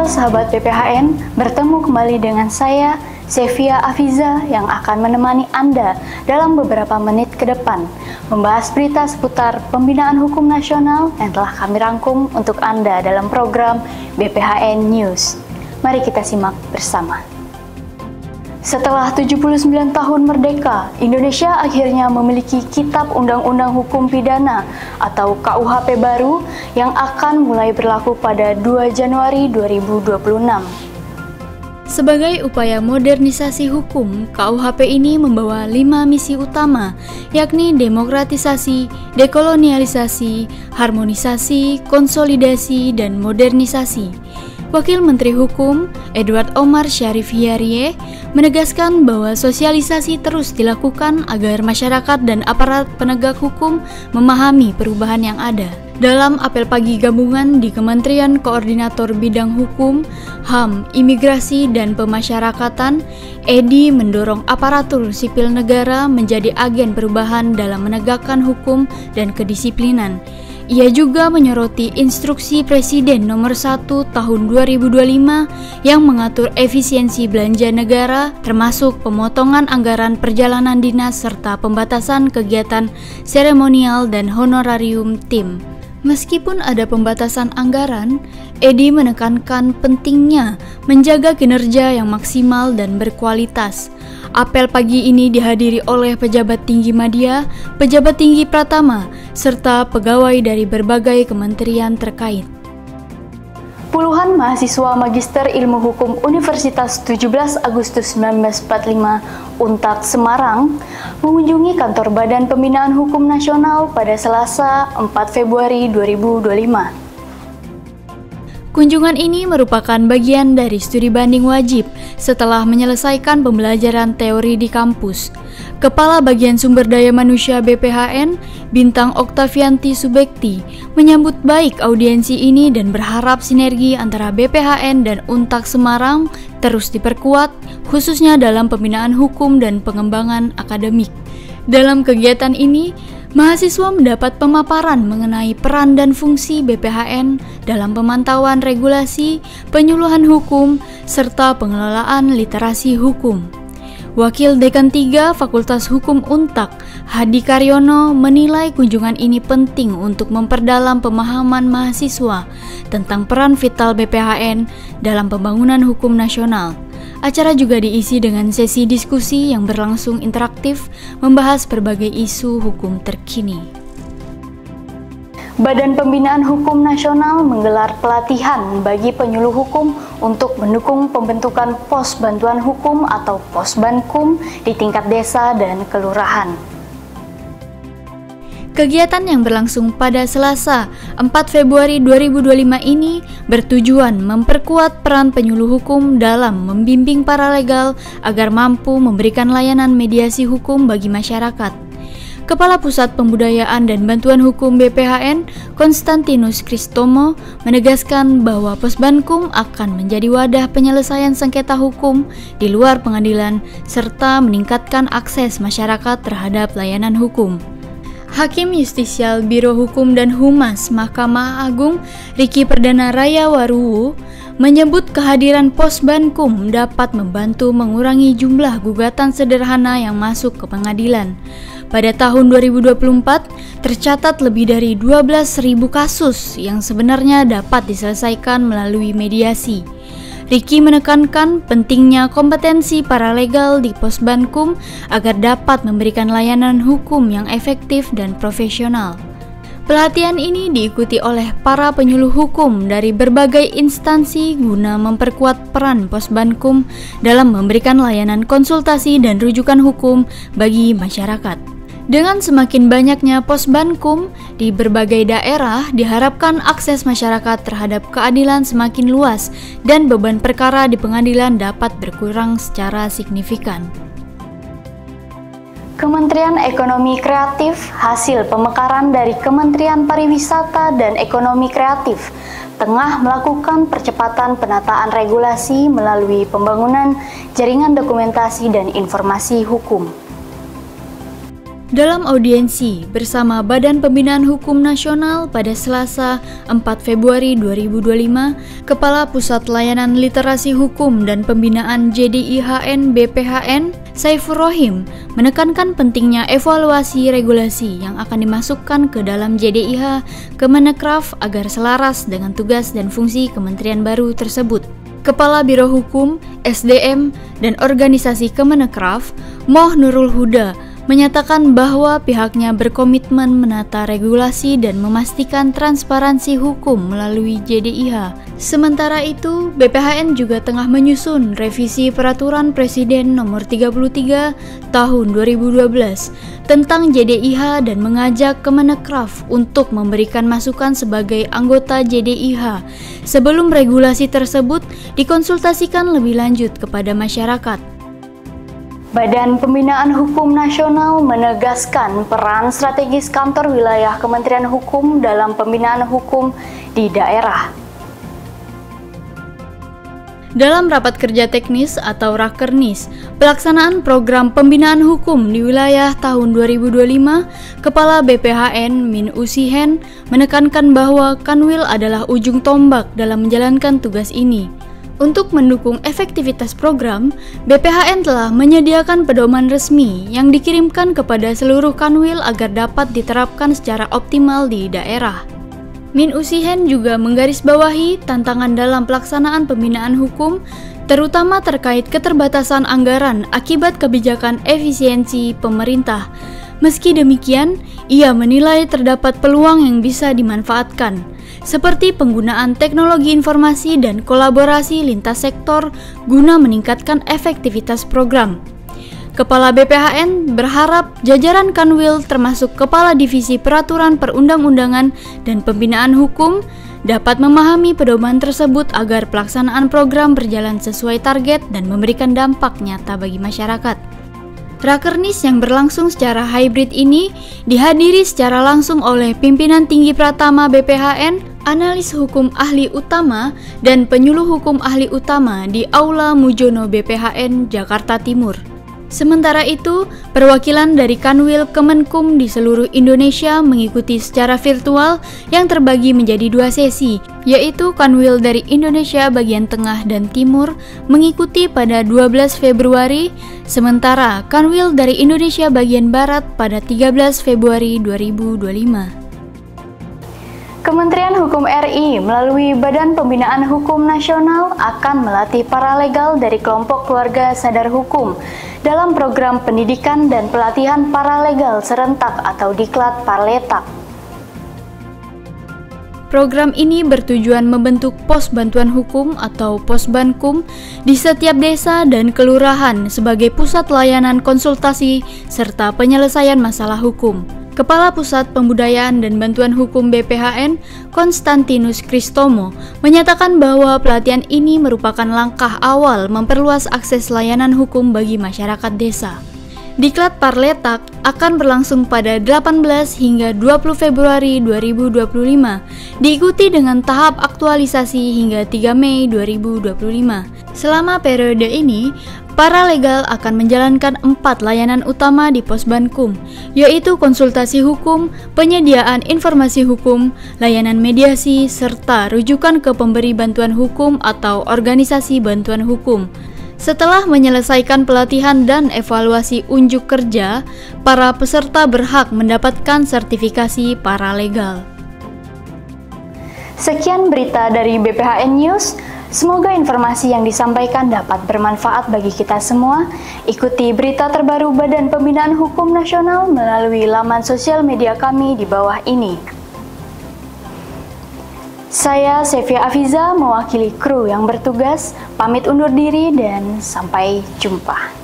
Halo sahabat BPHN, bertemu kembali dengan saya, Sevia Afiza, yang akan menemani Anda dalam beberapa menit ke depan, membahas berita seputar pembinaan hukum nasional yang telah kami rangkum untuk Anda dalam program BPHN News. Mari kita simak bersama. Setelah 79 tahun merdeka, Indonesia akhirnya memiliki Kitab Undang-Undang Hukum Pidana atau KUHP baru yang akan mulai berlaku pada 2 Januari 2026. Sebagai upaya modernisasi hukum, KUHP ini membawa 5 misi utama, yakni demokratisasi, dekolonialisasi, harmonisasi, konsolidasi, dan modernisasi. Wakil Menteri Hukum, Edward Omar Syarif Hiyariye, menegaskan bahwa sosialisasi terus dilakukan agar masyarakat dan aparat penegak hukum memahami perubahan yang ada. Dalam apel pagi gabungan di Kementerian Koordinator Bidang Hukum, HAM, Imigrasi, dan Pemasyarakatan, Edi mendorong aparatur sipil negara menjadi agen perubahan dalam menegakkan hukum dan kedisiplinan. Ia juga menyoroti Instruksi Presiden Nomor 1 Tahun 2025 yang mengatur efisiensi belanja negara, termasuk pemotongan anggaran perjalanan dinas serta pembatasan kegiatan seremonial dan honorarium tim. Meskipun ada pembatasan anggaran, Edi menekankan pentingnya menjaga kinerja yang maksimal dan berkualitas. Apel pagi ini dihadiri oleh pejabat tinggi media, pejabat tinggi Pratama, serta pegawai dari berbagai kementerian terkait. Puluhan mahasiswa Magister Ilmu Hukum Universitas 17 Agustus 1945 Untak Semarang mengunjungi kantor Badan Pembinaan Hukum Nasional pada Selasa 4 Februari 2025. Kunjungan ini merupakan bagian dari studi banding wajib setelah menyelesaikan pembelajaran teori di kampus. Kepala Bagian Sumber Daya Manusia BPHN, Bintang Oktavianti Subekti, menyambut baik audiensi ini dan berharap sinergi antara BPHN dan Untak Semarang terus diperkuat, khususnya dalam pembinaan hukum dan pengembangan akademik. Dalam kegiatan ini, mahasiswa mendapat pemaparan mengenai peran dan fungsi BPHN dalam pemantauan regulasi, penyuluhan hukum, serta pengelolaan literasi hukum. Wakil Dekan 3 Fakultas Hukum Untak, Hadi Karyono, menilai kunjungan ini penting untuk memperdalam pemahaman mahasiswa tentang peran vital BPHN dalam pembangunan hukum nasional. Acara juga diisi dengan sesi diskusi yang berlangsung interaktif, membahas berbagai isu hukum terkini. Badan Pembinaan Hukum Nasional menggelar pelatihan bagi penyuluh hukum untuk mendukung pembentukan pos bantuan hukum atau Posbankum di tingkat desa dan kelurahan. Kegiatan yang berlangsung pada Selasa 4 Februari 2025 ini bertujuan memperkuat peran penyuluh hukum dalam membimbing paralegal agar mampu memberikan layanan mediasi hukum bagi masyarakat. Kepala Pusat Pembudayaan dan Bantuan Hukum BPHN, Konstantinus Kristomo, menegaskan bahwa Posbankum akan menjadi wadah penyelesaian sengketa hukum di luar pengadilan serta meningkatkan akses masyarakat terhadap layanan hukum. Hakim Justisial Biro Hukum dan Humas Mahkamah Agung, Riki Perdana Raya Waruwu, menyebut kehadiran Posbankum dapat membantu mengurangi jumlah gugatan sederhana yang masuk ke pengadilan. Pada tahun 2024, tercatat lebih dari 12.000 kasus yang sebenarnya dapat diselesaikan melalui mediasi. Riki menekankan pentingnya kompetensi paralegal di Posbankum agar dapat memberikan layanan hukum yang efektif dan profesional. Pelatihan ini diikuti oleh para penyuluh hukum dari berbagai instansi guna memperkuat peran Posbankum dalam memberikan layanan konsultasi dan rujukan hukum bagi masyarakat. Dengan semakin banyaknya Posbankum di berbagai daerah, diharapkan akses masyarakat terhadap keadilan semakin luas dan beban perkara di pengadilan dapat berkurang secara signifikan. Kementerian Ekonomi Kreatif hasil pemekaran dari Kementerian Pariwisata dan Ekonomi Kreatif tengah melakukan percepatan penataan regulasi melalui pembangunan jaringan dokumentasi dan informasi hukum. Dalam audiensi bersama Badan Pembinaan Hukum Nasional pada Selasa 4 Februari 2025, Kepala Pusat Layanan Literasi Hukum dan Pembinaan JDIHN BPHN, Saifur Rohim, menekankan pentingnya evaluasi regulasi yang akan dimasukkan ke dalam JDIH Kemenekraf agar selaras dengan tugas dan fungsi kementerian baru tersebut. Kepala Biro Hukum, SDM, dan Organisasi Kemenekraf, Moh Nurul Huda, menyatakan bahwa pihaknya berkomitmen menata regulasi dan memastikan transparansi hukum melalui JDIH. Sementara itu, BPHN juga tengah menyusun revisi Peraturan Presiden Nomor 33 Tahun 2012 tentang JDIH dan mengajak Kemenekraf untuk memberikan masukan sebagai anggota JDIH sebelum regulasi tersebut dikonsultasikan lebih lanjut kepada masyarakat. Badan Pembinaan Hukum Nasional menegaskan peran strategis kantor wilayah Kementerian Hukum dalam pembinaan hukum di daerah. Dalam rapat kerja teknis atau Rakernis, pelaksanaan program pembinaan hukum di wilayah tahun 2025, Kepala BPHN Min Usihen menekankan bahwa Kanwil adalah ujung tombak dalam menjalankan tugas ini. Untuk mendukung efektivitas program, BPHN telah menyediakan pedoman resmi yang dikirimkan kepada seluruh kanwil agar dapat diterapkan secara optimal di daerah. Min Usihen juga menggarisbawahi tantangan dalam pelaksanaan pembinaan hukum, terutama terkait keterbatasan anggaran akibat kebijakan efisiensi pemerintah. Meski demikian, ia menilai terdapat peluang yang bisa dimanfaatkan, seperti penggunaan teknologi informasi dan kolaborasi lintas sektor guna meningkatkan efektivitas program. Kepala BPHN berharap jajaran Kanwil termasuk Kepala Divisi Peraturan Perundang-undangan dan Pembinaan Hukum dapat memahami pedoman tersebut agar pelaksanaan program berjalan sesuai target dan memberikan dampak nyata bagi masyarakat. Rakernis yang berlangsung secara hybrid ini dihadiri secara langsung oleh pimpinan tinggi Pratama BPHN, analis hukum ahli utama, dan penyuluh hukum ahli utama di Aula Mujono BPHN, Jakarta Timur. Sementara itu, perwakilan dari Kanwil Kemenkum di seluruh Indonesia mengikuti secara virtual yang terbagi menjadi 2 sesi, yaitu Kanwil dari Indonesia bagian tengah dan timur mengikuti pada 12 Februari, sementara Kanwil dari Indonesia bagian barat pada 13 Februari 2025. Kementerian Hukum RI melalui Badan Pembinaan Hukum Nasional akan melatih paralegal dari kelompok keluarga sadar hukum dalam program pendidikan dan pelatihan paralegal serentak atau diklat Parletak. Program ini bertujuan membentuk pos bantuan hukum atau Posbankum di setiap desa dan kelurahan sebagai pusat layanan konsultasi serta penyelesaian masalah hukum. Kepala Pusat Pembudayaan dan Bantuan Hukum BPHN, Konstantinus Kristomo, menyatakan bahwa pelatihan ini merupakan langkah awal memperluas akses layanan hukum bagi masyarakat desa. Diklat Parletak akan berlangsung pada 18 hingga 20 Februari 2025, diikuti dengan tahap aktualisasi hingga 3 Mei 2025. Selama periode ini, paralegal akan menjalankan 4 layanan utama di Posbankum, yaitu konsultasi hukum, penyediaan informasi hukum, layanan mediasi, serta rujukan ke pemberi bantuan hukum atau organisasi bantuan hukum. Setelah menyelesaikan pelatihan dan evaluasi unjuk kerja, para peserta berhak mendapatkan sertifikasi paralegal. Sekian berita dari BPHN News. Semoga informasi yang disampaikan dapat bermanfaat bagi kita semua. Ikuti berita terbaru Badan Pembinaan Hukum Nasional melalui laman sosial media kami di bawah ini. Saya Sefia Afiza mewakili kru yang bertugas, pamit undur diri dan sampai jumpa.